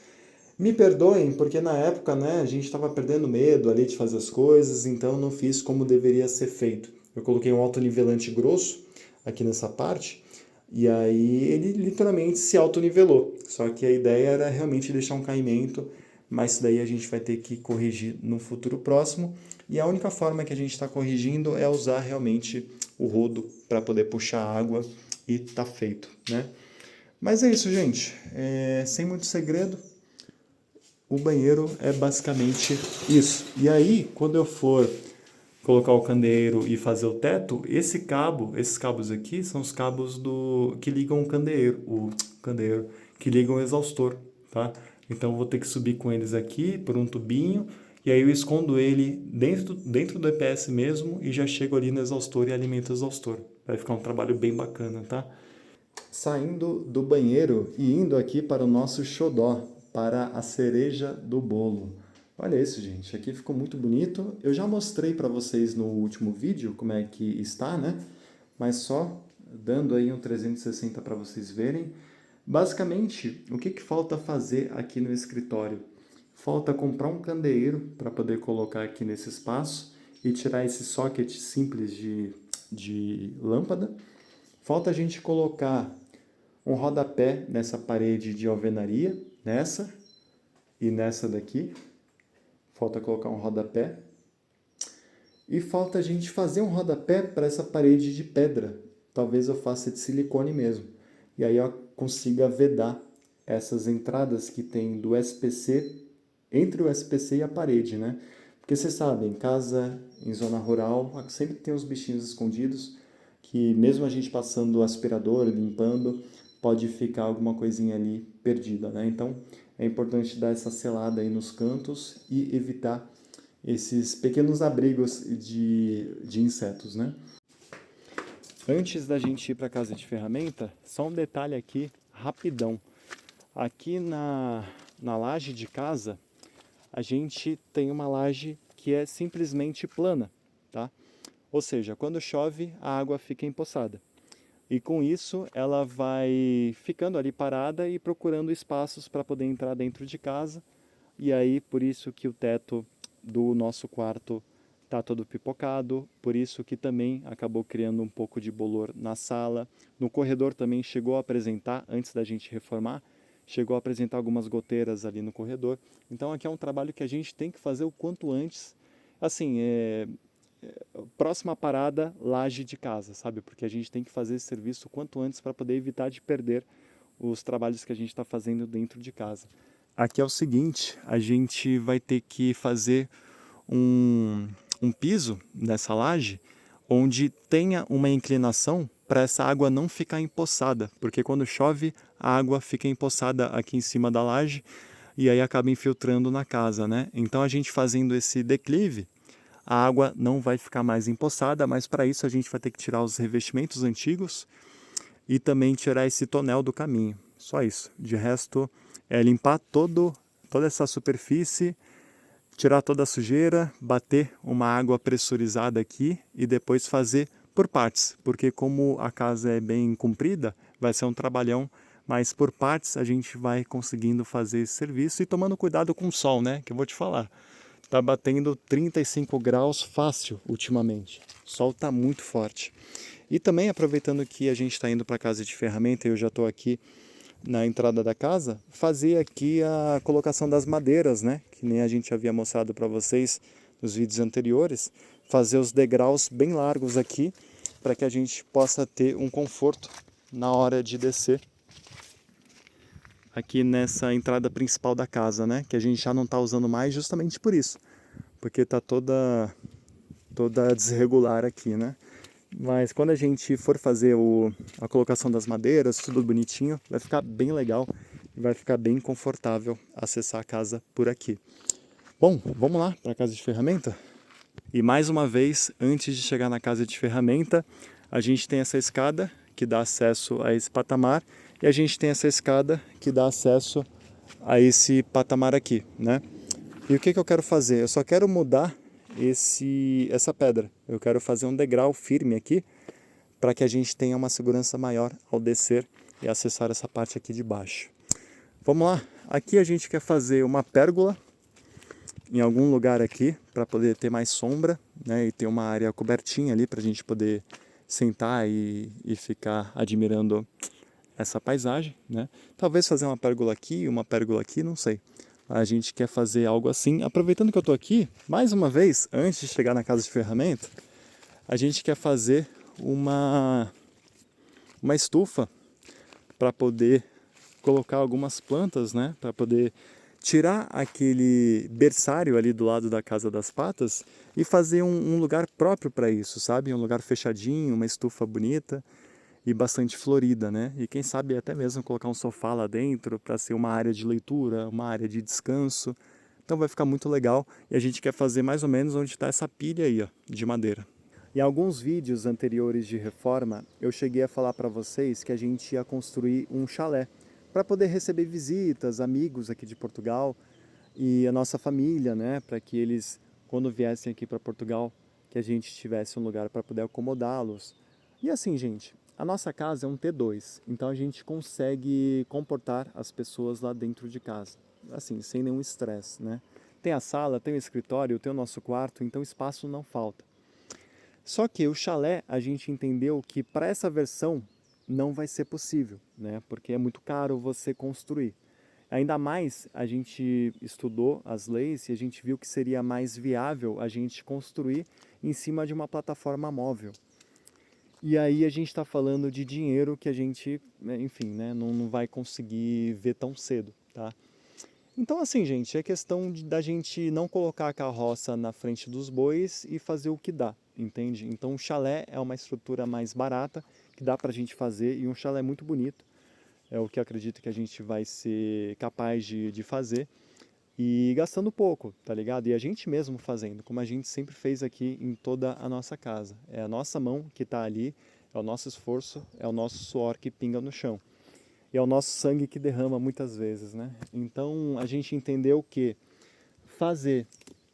Me perdoem, porque na época, né, a gente estava perdendo medo ali de fazer as coisas, então não fiz como deveria ser feito. Eu coloquei um autonivelante grosso aqui nessa parte, e aí ele literalmente se autonivelou. Só que a ideia era realmente deixar um caimento, mas isso daí a gente vai ter que corrigir no futuro próximo. E a única forma que a gente está corrigindo é usar realmente o rodo para poder puxar a água e tá feito, né? Mas é isso, gente. Sem muito segredo, o banheiro é basicamente isso. E aí, quando eu for colocar o candeeiro e fazer o teto, esses cabos aqui são os cabos que ligam o candeeiro, que ligam o exaustor, tá? Então eu vou ter que subir com eles aqui por um tubinho e aí eu escondo ele dentro do EPS mesmo e já chego ali no exaustor e alimento o exaustor. Vai ficar um trabalho bem bacana, tá? Saindo do banheiro e indo aqui para o nosso xodó, para a cereja do bolo. Olha isso, gente, aqui ficou muito bonito. Eu já mostrei para vocês no último vídeo como é que está, né? Mas só dando aí um 360 para vocês verem. Basicamente, o que falta fazer aqui no escritório? Falta comprar um candeeiro para poder colocar aqui nesse espaço e tirar esse socket simples de lâmpada. Falta a gente colocar um rodapé nessa parede de alvenaria, nessa e nessa daqui. Falta colocar um rodapé. E falta a gente fazer um rodapé para essa parede de pedra. Talvez eu faça de silicone mesmo. E aí eu consiga vedar essas entradas que tem do SPC, entre o SPC e a parede, né? Porque vocês sabem, em casa, em zona rural, sempre tem os bichinhos escondidos que mesmo a gente passando o aspirador, limpando, pode ficar alguma coisinha ali perdida, né? Então é importante dar essa selada aí nos cantos e evitar esses pequenos abrigos de insetos, né? Antes da gente ir para a casa de ferramenta, só um detalhe aqui, rapidão. Aqui na laje de casa, a gente tem uma laje que é simplesmente plana, tá? Ou seja, quando chove, a água fica empoçada. E com isso, ela vai ficando ali parada e procurando espaços para poder entrar dentro de casa. E aí, por isso que o teto do nosso quarto tá todo pipocado, por isso que também acabou criando um pouco de bolor na sala. No corredor também chegou a apresentar, antes da gente reformar, chegou a apresentar algumas goteiras ali no corredor. Então aqui é um trabalho que a gente tem que fazer o quanto antes. Assim, próxima parada, laje de casa, sabe? Porque a gente tem que fazer esse serviço o quanto antes para poder evitar de perder os trabalhos que a gente está fazendo dentro de casa. Aqui é o seguinte, a gente vai ter que fazer um piso nessa laje onde tenha uma inclinação para essa água não ficar empoçada, porque quando chove a água fica empoçada aqui em cima da laje e aí acaba infiltrando na casa, né? Então a gente fazendo esse declive, a água não vai ficar mais empoçada, mas para isso a gente vai ter que tirar os revestimentos antigos e também tirar esse tonel do caminho. Só isso. De resto, é limpar toda essa superfície, tirar toda a sujeira, bater uma água pressurizada aqui e depois fazer por partes, porque como a casa é bem comprida, vai ser um trabalhão, mas por partes a gente vai conseguindo fazer esse serviço e tomando cuidado com o sol, né? Que eu vou te falar. Tá batendo 35 graus fácil ultimamente. O sol tá muito forte. E também aproveitando que a gente está indo para a casa de ferramenta e eu já estou aqui na entrada da casa, fazer aqui a colocação das madeiras, né? Que nem a gente havia mostrado para vocês nos vídeos anteriores. Fazer os degraus bem largos aqui para que a gente possa ter um conforto na hora de descer aqui nessa entrada principal da casa, né? Que a gente já não está usando mais justamente por isso, porque está toda desregular aqui, né? Mas quando a gente for fazer a colocação das madeiras, tudo bonitinho, vai ficar bem legal e vai ficar bem confortável acessar a casa por aqui. Bom, vamos lá para a casa de ferramenta? E mais uma vez, antes de chegar na casa de ferramenta, a gente tem essa escada que dá acesso a esse patamar e a gente tem essa escada que dá acesso a esse patamar aqui, né? E o que eu quero fazer? Eu só quero mudar essa pedra. Eu quero fazer um degrau firme aqui para que a gente tenha uma segurança maior ao descer e acessar essa parte aqui de baixo. Vamos lá? Aqui a gente quer fazer uma pérgola em algum lugar aqui para poder ter mais sombra, né? E ter uma área cobertinha ali para a gente poder sentar e ficar admirando essa paisagem, né? Talvez fazer uma pérgola aqui, não sei. A gente quer fazer algo assim. Aproveitando que eu estou aqui, mais uma vez, antes de chegar na casa de ferramenta, a gente quer fazer uma estufa para poder colocar algumas plantas, né? Para poder tirar aquele berçário ali do lado da casa das patas e fazer um lugar próprio para isso, sabe? Um lugar fechadinho, uma estufa bonita e bastante florida, né? E quem sabe até mesmo colocar um sofá lá dentro para ser uma área de leitura, uma área de descanso. Então vai ficar muito legal e a gente quer fazer mais ou menos onde está essa pilha aí, ó, de madeira. Em alguns vídeos anteriores de reforma, eu cheguei a falar para vocês que a gente ia construir um chalé para poder receber visitas, amigos aqui de Portugal e a nossa família, né? Para que eles, quando viessem aqui para Portugal, que a gente tivesse um lugar para poder acomodá-los. E assim, gente, a nossa casa é um T2, então a gente consegue comportar as pessoas lá dentro de casa, assim, sem nenhum estresse, né? Tem a sala, tem o escritório, tem o nosso quarto, então espaço não falta. Só que o chalé, a gente entendeu que para essa versão não vai ser possível, né? Porque é muito caro você construir. Ainda mais, a gente estudou as leis e a gente viu que seria mais viável a gente construir em cima de uma plataforma móvel. E aí a gente está falando de dinheiro que a gente, enfim, né, não vai conseguir ver tão cedo, tá? Então assim, gente, é questão da gente não colocar a carroça na frente dos bois e fazer o que dá, entende? Então o chalé é uma estrutura mais barata que dá pra gente fazer e um chalé muito bonito. É o que eu acredito que a gente vai ser capaz de fazer e gastando pouco, tá ligado? E a gente mesmo fazendo, como a gente sempre fez aqui em toda a nossa casa. É a nossa mão que tá ali, é o nosso esforço, é o nosso suor que pinga no chão. E é o nosso sangue que derrama muitas vezes, né? Então a gente entendeu que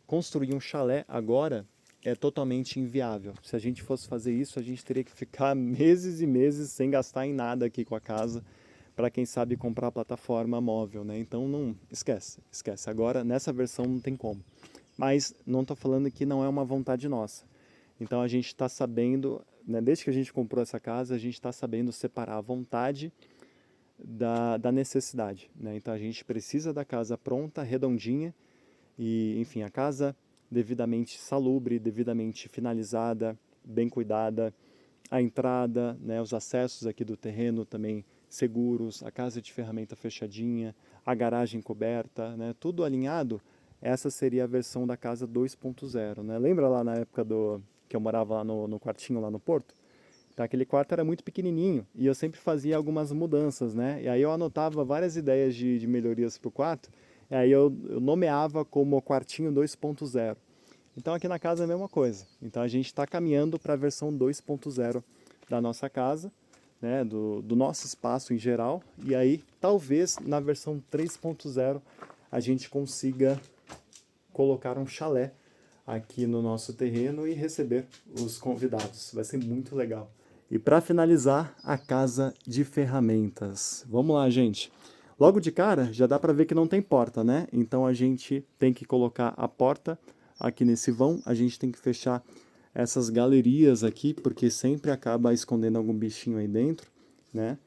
construir um chalé agora é totalmente inviável. Se a gente fosse fazer isso, a gente teria que ficar meses e meses sem gastar em nada aqui com a casa, para quem sabe comprar a plataforma móvel, né? Então não esquece. Agora nessa versão não tem como. Mas não estou falando que não é uma vontade nossa. Então a gente está sabendo, né, desde que a gente comprou essa casa, a gente está sabendo separar a vontade da necessidade, né? Então a gente precisa da casa pronta, redondinha e, enfim, a casa devidamente salubre, devidamente finalizada, bem cuidada. A entrada, né, os acessos aqui do terreno também seguros, a casa de ferramenta fechadinha, a garagem coberta, né, tudo alinhado. Essa seria a versão da casa 2.0, né? Lembra lá na época que eu morava lá no quartinho lá no Porto? Então, aquele quarto era muito pequenininho e eu sempre fazia algumas mudanças, né? E aí eu anotava várias ideias de melhorias para o quarto, e aí eu nomeava como quartinho 2.0. Então aqui na casa é a mesma coisa. Então a gente está caminhando para a versão 2.0 da nossa casa, né? Do nosso espaço em geral. E aí talvez na versão 3.0 a gente consiga colocar um chalé aqui no nosso terreno e receber os convidados. Vai ser muito legal. E para finalizar, a casa de ferramentas. Vamos lá, gente. Logo de cara, já dá para ver que não tem porta, né? Então a gente tem que colocar a porta aqui nesse vão. A gente tem que fechar essas galerias aqui, porque sempre acaba escondendo algum bichinho aí dentro, né?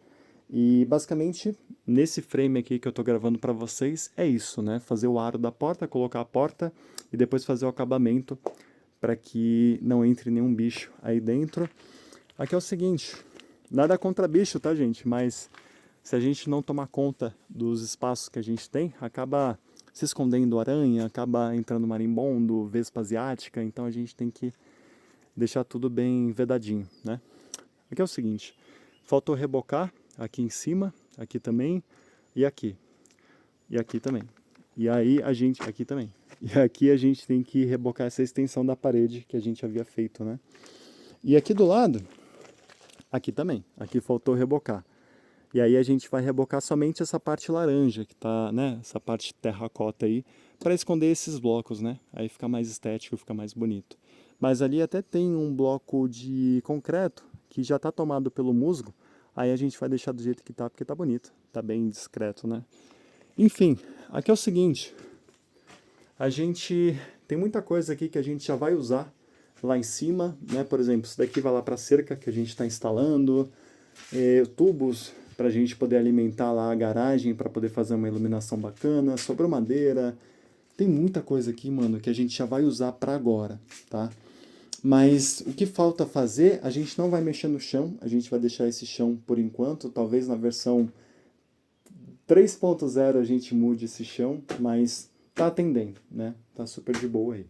E basicamente, nesse frame aqui que eu estou gravando para vocês, é isso, né? Fazer o aro da porta, colocar a porta e depois fazer o acabamento para que não entre nenhum bicho aí dentro. Aqui é o seguinte, nada contra bicho, tá, gente? Mas se a gente não tomar conta dos espaços que a gente tem, acaba se escondendo aranha, acaba entrando marimbondo, vespa asiática, então a gente tem que deixar tudo bem vedadinho, né? Aqui é o seguinte, faltou rebocar aqui em cima, aqui também, e aqui também. E aí a gente, aqui também. E aqui a gente tem que rebocar essa extensão da parede que a gente havia feito, né? E aqui do lado, aqui também, aqui faltou rebocar. E aí a gente vai rebocar somente essa parte laranja, que tá, né, essa parte terracota aí, para esconder esses blocos, né? Aí fica mais estético, fica mais bonito. Mas ali até tem um bloco de concreto que já tá tomado pelo musgo, aí a gente vai deixar do jeito que tá, porque tá bonito, tá bem discreto, né? Enfim, aqui é o seguinte, a gente tem muita coisa aqui que a gente já vai usar lá em cima, né? Por exemplo, isso daqui vai lá para a cerca que a gente está instalando, tubos para a gente poder alimentar lá a garagem, para poder fazer uma iluminação bacana, sobrou madeira, tem muita coisa aqui, mano, que a gente já vai usar para agora, tá? Mas o que falta fazer, a gente não vai mexer no chão, a gente vai deixar esse chão por enquanto, talvez na versão 3.0 a gente mude esse chão, mas tá atendendo, né? Tá super de boa aí.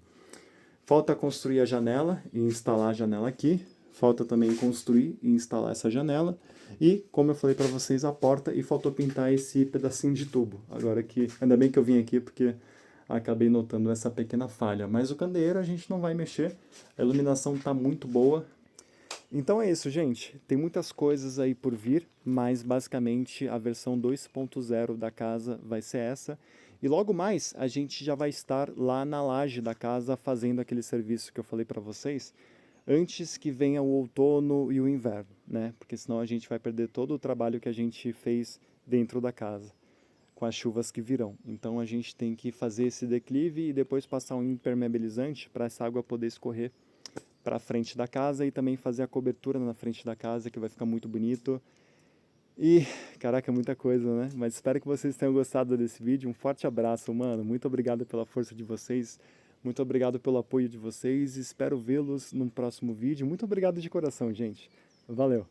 Falta construir a janela e instalar a janela aqui. Falta também construir e instalar essa janela. E, como eu falei para vocês, a porta. E faltou pintar esse pedacinho de tubo. Agora que, ainda bem que eu vim aqui porque acabei notando essa pequena falha. Mas o candeeiro a gente não vai mexer. A iluminação tá muito boa. Então é isso, gente. Tem muitas coisas aí por vir, mas basicamente a versão 2.0 da casa vai ser essa. E logo mais a gente já vai estar lá na laje da casa fazendo aquele serviço que eu falei para vocês, antes que venha o outono e o inverno, né? Porque senão a gente vai perder todo o trabalho que a gente fez dentro da casa, com as chuvas que virão. Então a gente tem que fazer esse declive e depois passar um impermeabilizante para essa água poder escorrer para frente da casa e também fazer a cobertura na frente da casa, que vai ficar muito bonito. E, caraca, é muita coisa, né? Mas espero que vocês tenham gostado desse vídeo. Um forte abraço, mano. Muito obrigado pela força de vocês. Muito obrigado pelo apoio de vocês. Espero vê-los num próximo vídeo. Muito obrigado de coração, gente. Valeu!